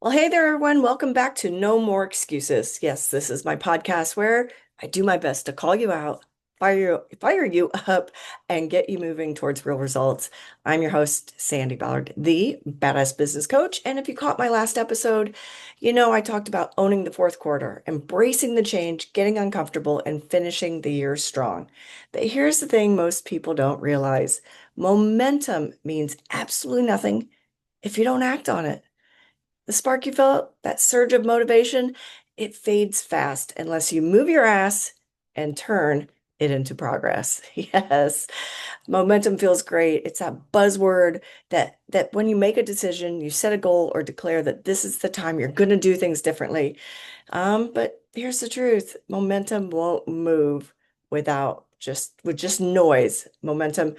Well, hey there, everyone. Welcome back to No More Excuses. Yes, this is my podcast where I do my best to call you out, fire you up, and get you moving towards real results. I'm your host, Sandy Ballard, the badass business coach. And if you caught my last episode, I talked about owning the fourth quarter, embracing the change, getting uncomfortable, and finishing the year strong. But here's the thing most people don't realize. Momentum means absolutely nothing if you don't act on it. The spark you felt, that surge of motivation, it fades fast unless you move your ass and turn it into progress. Yes, momentum feels great. It's that buzzword that when you make a decision, you set a goal or declare that this is the time you're going to do things differently. But here's the truth. Momentum won't move with just noise. Momentum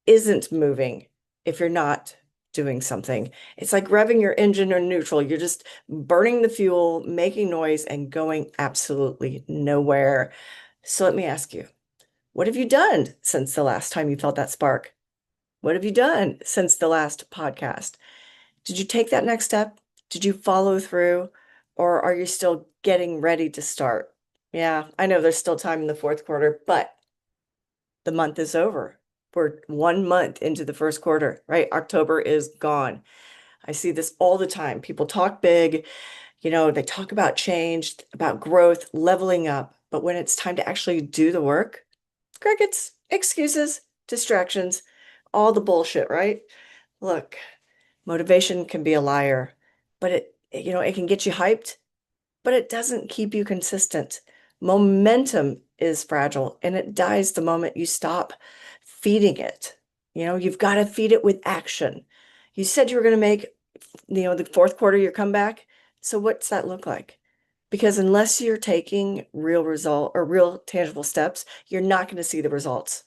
isn't moving if you're not doing something. It's like revving your engine or neutral. You're just burning the fuel, making noise, and going absolutely nowhere. So let me ask you, what have you done since the last time you felt that spark? What have you done since the last podcast? Did you take that next step? Did you follow through? Or are you still getting ready to start? Yeah, I know there's still time in the fourth quarter, but the month is over. We're 1 month into the first quarter, right? October is gone. I see this all the time. People talk big, they talk about change, about growth, leveling up. But when it's time to actually do the work, crickets, excuses, distractions, all the bullshit, right? Look, motivation can be a liar, but it can get you hyped, but it doesn't keep you consistent. Momentum is fragile and it dies the moment you stop feeding it. You've got to feed it with action. You said you were going to make, the fourth quarter your comeback. So what's that look like? Because unless you're taking real result or real tangible steps, you're not going to see the results.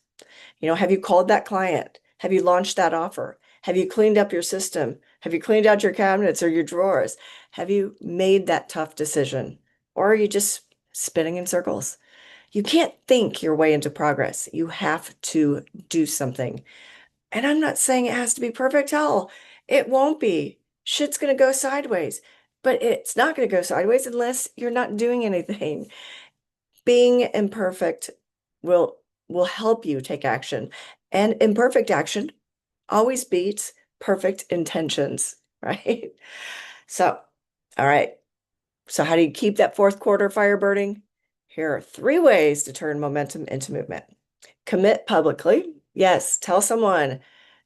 Have you called that client? Have you launched that offer? Have you cleaned up your system? Have you cleaned out your cabinets or your drawers? Have you made that tough decision? Or are you just spinning in circles? You can't think your way into progress. You have to do something. And I'm not saying it has to be perfect. Hell, it won't be. Shit's going to go sideways. But it's not going to go sideways unless you're not doing anything. Being imperfect will will help you take action. And imperfect action always beats perfect intentions, right? So, all right. So how do you keep that fourth quarter fire burning? Here are three ways to turn momentum into movement. Commit publicly. Yes, tell someone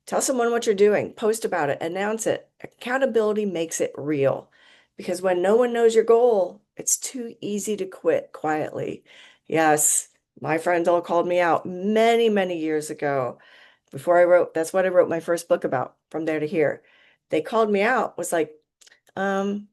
what you're doing, post about it, announce it. Accountability makes it real because when no one knows your goal, it's too easy to quit quietly. Yes, my friends all called me out many, many years ago that's what I wrote my first book about, From There to Here. They called me out, was like, um,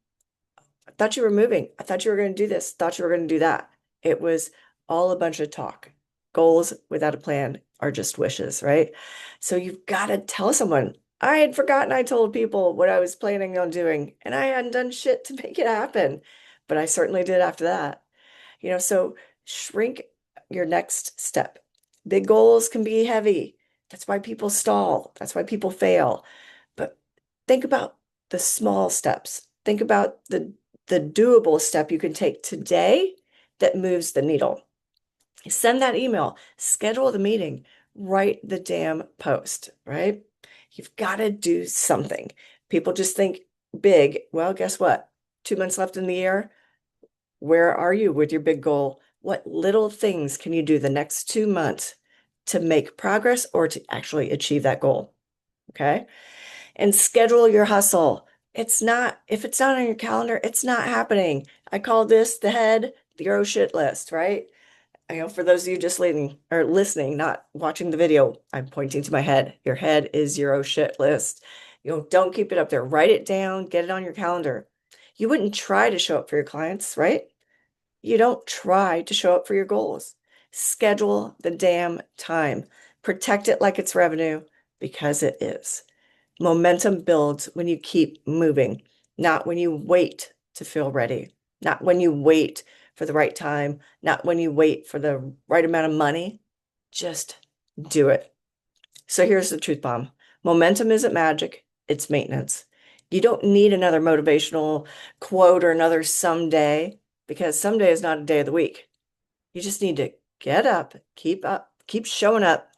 I thought you were moving. I thought you were going to do this, thought you were going to do that. It was all a bunch of talk. Goals without a plan are just wishes, right? So you've got to tell someone. I had forgotten I told people what I was planning on doing, and I hadn't done shit to make it happen. But I certainly did after that. So shrink your next step. Big goals can be heavy. That's why people stall. That's why people fail. But think about the small steps. Think about the doable step you can take today that moves the needle. Send that email, schedule the meeting, write the damn post, right? You've got to do something. People just think big. Well, guess what? 2 months left in the year. Where are you with your big goal? What little things can you do the next 2 months to make progress or to actually achieve that goal? Okay. And schedule your hustle. If it's not on your calendar, it's not happening. I call this the head, the oh shit list, right? For those of you just listening, not watching the video, I'm pointing to my head. Your head is your oh shit list. Don't keep it up there. Write it down, get it on your calendar. You wouldn't try to show up for your clients, right? You don't try to show up for your goals. Schedule the damn time. Protect it like it's revenue because it is. Momentum builds when you keep moving, not when you wait to feel ready, not when you wait for the right time, not when you wait for the right amount of money. Just do it. So here's the truth bomb. Momentum isn't magic, it's maintenance. You don't need another motivational quote or another someday because someday is not a day of the week. You just need to get up, keep showing up.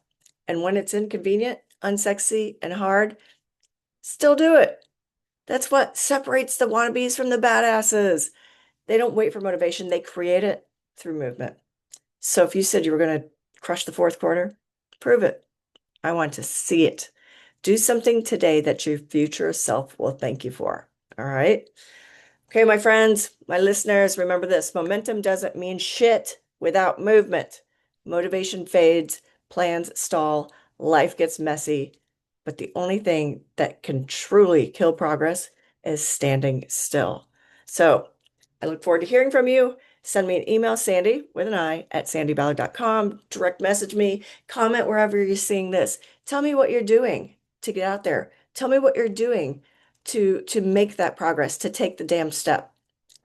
And when it's inconvenient, unsexy, and hard, still do it. That's what separates the wannabes from the badasses. They don't wait for motivation, they create it through movement. So if you said you were going to crush the fourth quarter, prove it. I want to see it. Do something today that your future self will thank you for. All right. Okay, my friends, my listeners, remember this: momentum doesn't mean shit without movement. Motivation fades, plans stall, life gets messy. But the only thing that can truly kill progress is standing still. So I look forward to hearing from you. Send me an email, Sandi with an I at sandiballard.com. Direct message me, comment wherever you're seeing this. Tell me what you're doing to get out there. Tell me what you're doing to make that progress, to take the damn step.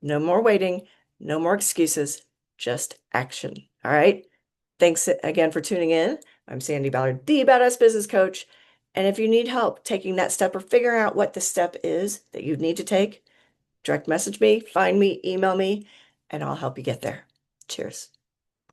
No more waiting, no more excuses, just action. All right. Thanks again for tuning in. I'm Sandi Ballard, the Badass Business Coach. And if you need help taking that step or figuring out what the step is that you need to take, direct message me, find me, email me, and I'll help you get there. Cheers.